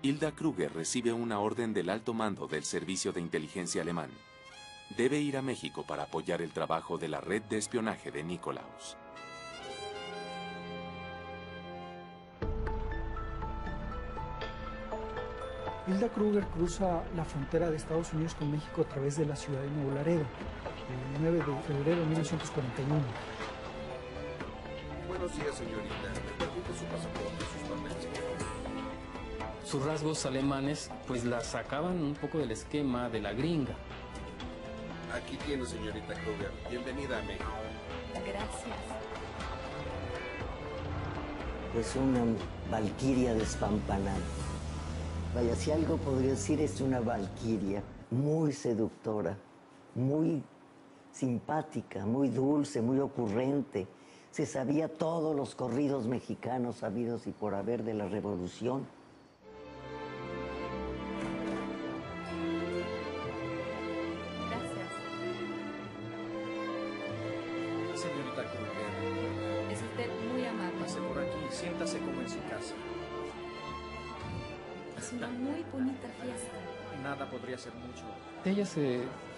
Hilda Kruger recibe una orden del alto mando del Servicio de Inteligencia alemán. Debe ir a México para apoyar el trabajo de la red de espionaje de Nikolaus. Hilda Kruger cruza la frontera de Estados Unidos con México a través de la ciudad de Nuevo Laredo, el 9 de febrero de 1941. Buenos días, señorita. ¿Me permite su pasaporte y sus papeles, por favor? Sus rasgos alemanes pues la sacaban un poco del esquema de la gringa. Aquí tiene, señorita Kruger. Bienvenida a México. Gracias. Es una valquiria despampanante. Vaya, si algo podría decir, es una valquiria muy seductora, muy simpática, muy dulce, muy ocurrente. Se sabía todos los corridos mexicanos sabidos y por haber de la Revolución. Gracias. Señorita Kruger, Es usted muy amable. pase por aquí, siéntase como en su casa. Es una muy bonita fiesta. Nada podría ser mucho. Ella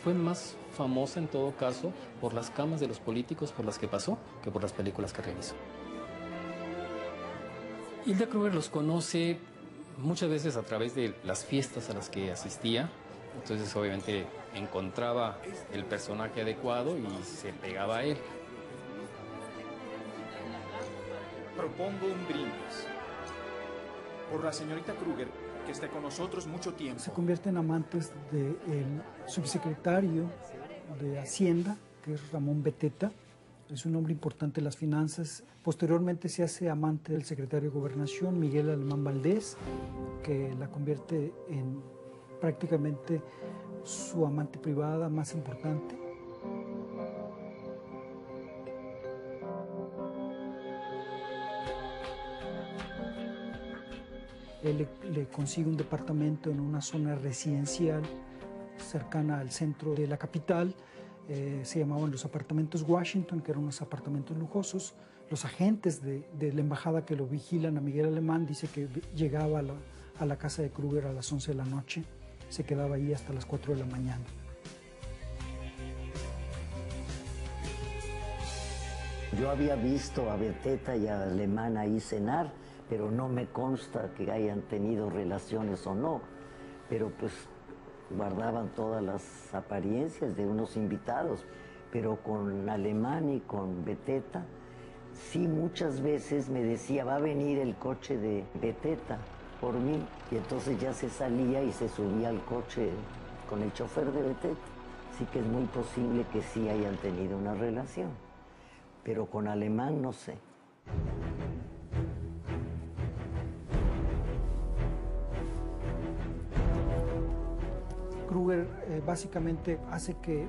fue más famosa en todo caso por las camas de los políticos por las que pasó que por las películas que realizó. Hilda Kruger los conoce muchas veces a través de las fiestas a las que asistía. Entonces obviamente encontraba el personaje adecuado y se pegaba a él. Propongo un brindis por la señorita Kruger, que esté con nosotros mucho tiempo. Se convierten en amantes del subsecretario de Hacienda, que es Ramón Beteta. Es un hombre importante en las finanzas. Posteriormente se hace amante del secretario de Gobernación, Miguel Alemán Valdés, que la convierte en prácticamente su amante privada más importante. Él le consigue un departamento en una zona residencial cercana al centro de la capital. Se llamaban los apartamentos Washington, que eran unos apartamentos lujosos. Los agentes de la embajada que lo vigilan a Miguel Alemán dice que llegaba a la casa de Kruger a las 11 de la noche. Se quedaba ahí hasta las 4 de la mañana. Yo había visto a Beteta y a Alemán ahí cenar, pero no me consta que hayan tenido relaciones o no. Pero pues guardaban todas las apariencias de unos invitados. Pero con Alemán y con Beteta, sí muchas veces me decía, va a venir el coche de Beteta por mí. Y entonces ya se salía y se subía al coche con el chofer de Beteta. Así que es muy posible que sí hayan tenido una relación. Pero con Alemán no sé. Kruger básicamente hace que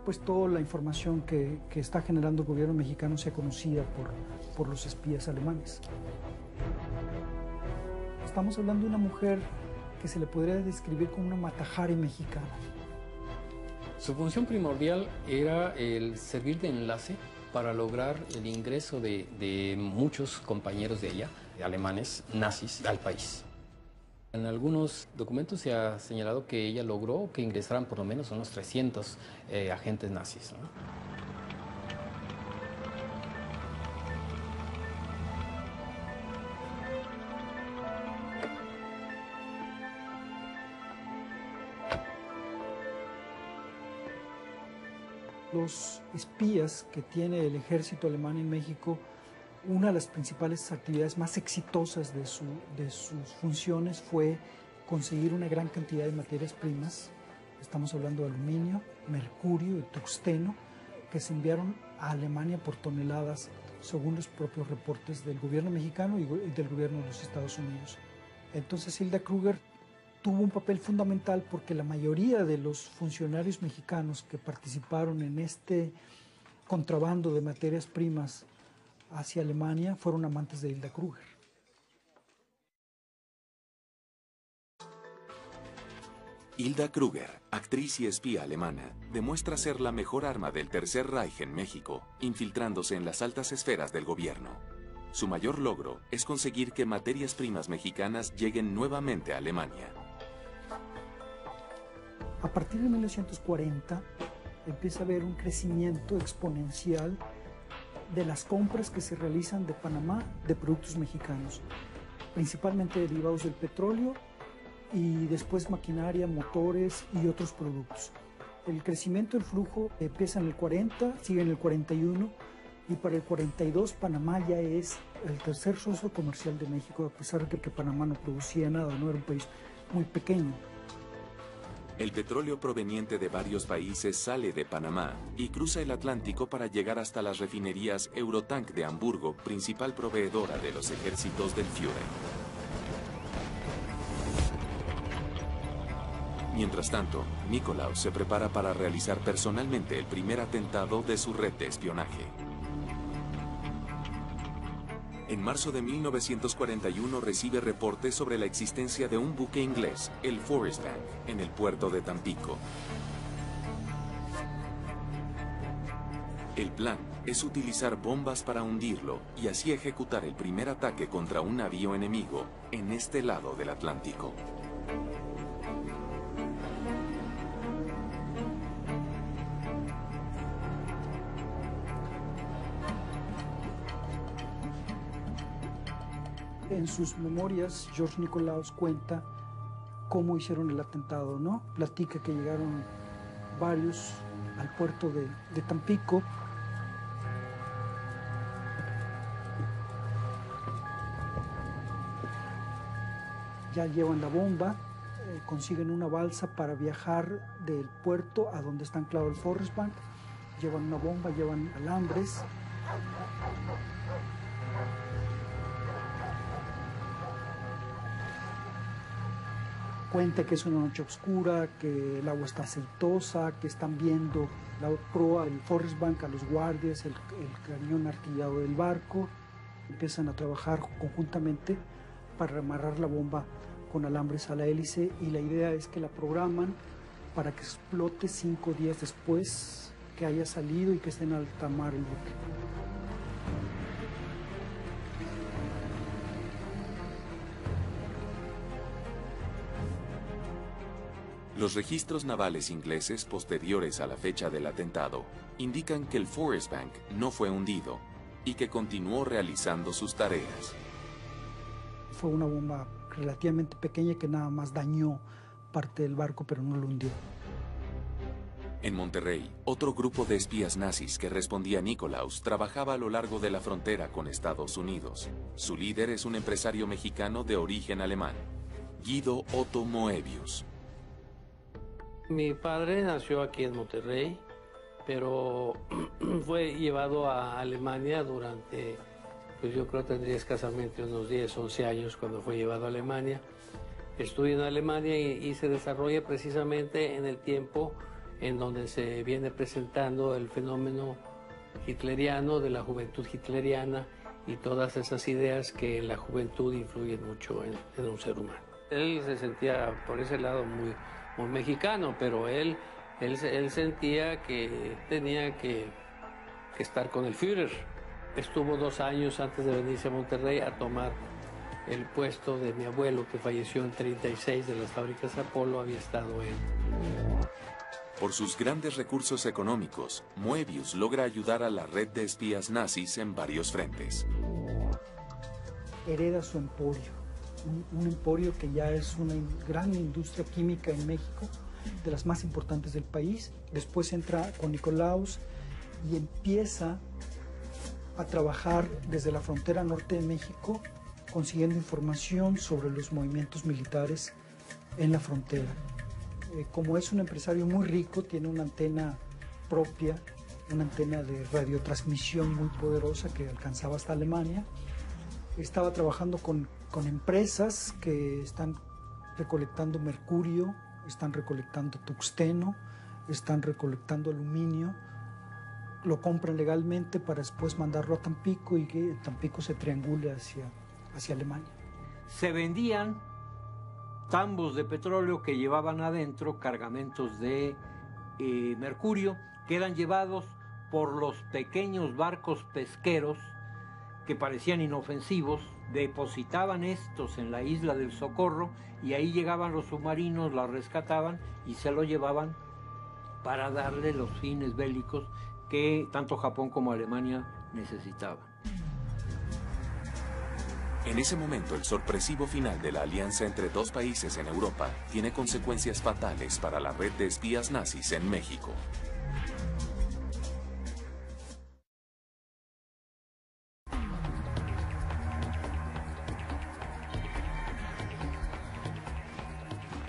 pues, toda la información que está generando el gobierno mexicano sea conocida por los espías alemanes. Estamos hablando de una mujer que se le podría describir como una Mata-Hari mexicana. Su función primordial era el servir de enlace para lograr el ingreso de muchos compañeros de ella, alemanes, nazis, al país. En algunos documentos se ha señalado que ella logró que ingresaran por lo menos unos 300 agentes nazis, ¿no? Los espías que tiene el ejército alemán en México, una de las principales actividades más exitosas de sus funciones fue conseguir una gran cantidad de materias primas. Estamos hablando de aluminio, mercurio y tungsteno, que se enviaron a Alemania por toneladas, según los propios reportes del gobierno mexicano y del gobierno de los Estados Unidos. Entonces Hilda Kruger tuvo un papel fundamental porque la mayoría de los funcionarios mexicanos que participaron en este contrabando de materias primas hacia Alemania fueron amantes de Hilda Kruger. Hilda Kruger, actriz y espía alemana, demuestra ser la mejor arma del Tercer Reich en México, infiltrándose en las altas esferas del gobierno. Su mayor logro es conseguir que materias primas mexicanas lleguen nuevamente a Alemania. A partir de 1940 empieza a haber un crecimiento exponencial de las compras que se realizan de Panamá de productos mexicanos, principalmente derivados del petróleo y después maquinaria, motores y otros productos. El crecimiento del flujo empieza en el 40, sigue en el 41 y para el 42 Panamá ya es el tercer socio comercial de México, a pesar de que Panamá no producía nada, no era un país muy pequeño. El petróleo proveniente de varios países sale de Panamá y cruza el Atlántico para llegar hasta las refinerías Eurotank de Hamburgo, principal proveedora de los ejércitos del Führer. Mientras tanto, Nikolaus se prepara para realizar personalmente el primer atentado de su red de espionaje. En marzo de 1941 recibe reportes sobre la existencia de un buque inglés, el Forest Bank, en el puerto de Tampico. El plan es utilizar bombas para hundirlo y así ejecutar el primer ataque contra un navío enemigo en este lado del Atlántico. En sus memorias, George Nikolaus cuenta cómo hicieron el atentado, ¿no? Platica que llegaron varios al puerto de Tampico. Ya llevan la bomba, consiguen una balsa para viajar del puerto a donde está anclado el Forest Bank. Llevan una bomba, llevan alambres. Cuenta que es una noche oscura, que el agua está aceitosa, que están viendo la proa del Forest Bank a los guardias, el cañón artillado del barco. Empiezan a trabajar conjuntamente para amarrar la bomba con alambres a la hélice y la idea es que la programan para que explote 5 días después que haya salido y que esté en alta mar el buque. Los registros navales ingleses posteriores a la fecha del atentado indican que el Forest Bank no fue hundido y que continuó realizando sus tareas. Fue una bomba relativamente pequeña que nada más dañó parte del barco, pero no lo hundió. En Monterrey, otro grupo de espías nazis que respondía a Nikolaus trabajaba a lo largo de la frontera con Estados Unidos. Su líder es un empresario mexicano de origen alemán, Guido Otto Moebius. Mi padre nació aquí en Monterrey, pero fue llevado a Alemania durante, pues yo creo que tendría escasamente unos 10, 11 años cuando fue llevado a Alemania. Estudia en Alemania y se desarrolla precisamente en el tiempo en donde se viene presentando el fenómeno hitleriano, de la juventud hitleriana y todas esas ideas que en la juventud influyen mucho en un ser humano. Él se sentía por ese lado muy mexicano, pero él sentía que tenía que estar con el Führer. Estuvo 2 años antes de venirse a Monterrey a tomar el puesto de mi abuelo, que falleció en 36 de las fábricas Apolo, había estado él. Por sus grandes recursos económicos, Moebius logra ayudar a la red de espías nazis en varios frentes. Hereda su emporio. Un emporio que ya es una gran industria química en México, de las más importantes del país. Después entra con Nikolaus y empieza a trabajar desde la frontera norte de México, consiguiendo información sobre los movimientos militares en la frontera. Como es un empresario muy rico, tiene una antena propia, una antena de radiotransmisión muy poderosa que alcanzaba hasta Alemania. Estaba trabajando con empresas que están recolectando mercurio, están recolectando tuxteno, están recolectando aluminio, lo compran legalmente para después mandarlo a Tampico y que Tampico se triangule hacia Alemania. Se vendían tambos de petróleo que llevaban adentro cargamentos de mercurio, que eran llevados por los pequeños barcos pesqueros que parecían inofensivos, depositaban estos en la isla del Socorro y ahí llegaban los submarinos, la rescataban y se lo llevaban para darle los fines bélicos que tanto Japón como Alemania necesitaban. En ese momento, el sorpresivo final de la alianza entre dos países en Europa tiene consecuencias fatales para la red de espías nazis en México.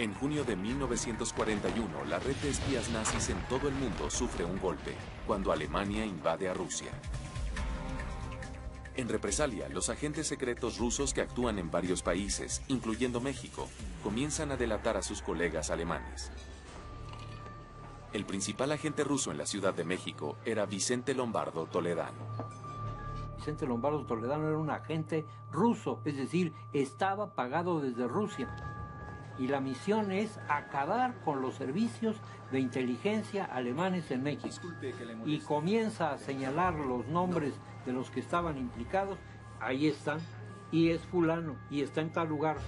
En junio de 1941, la red de espías nazis en todo el mundo sufre un golpe, cuando Alemania invade a Rusia. En represalia, los agentes secretos rusos que actúan en varios países, incluyendo México, comienzan a delatar a sus colegas alemanes. El principal agente ruso en la Ciudad de México era Vicente Lombardo Toledano. Vicente Lombardo Toledano era un agente ruso, es decir, estaba pagado desde Rusia. Y la misión es acabar con los servicios de inteligencia alemanes en México. Y comienza a señalar los nombres de los que estaban implicados. Ahí están, y es fulano, y está en tal lugar.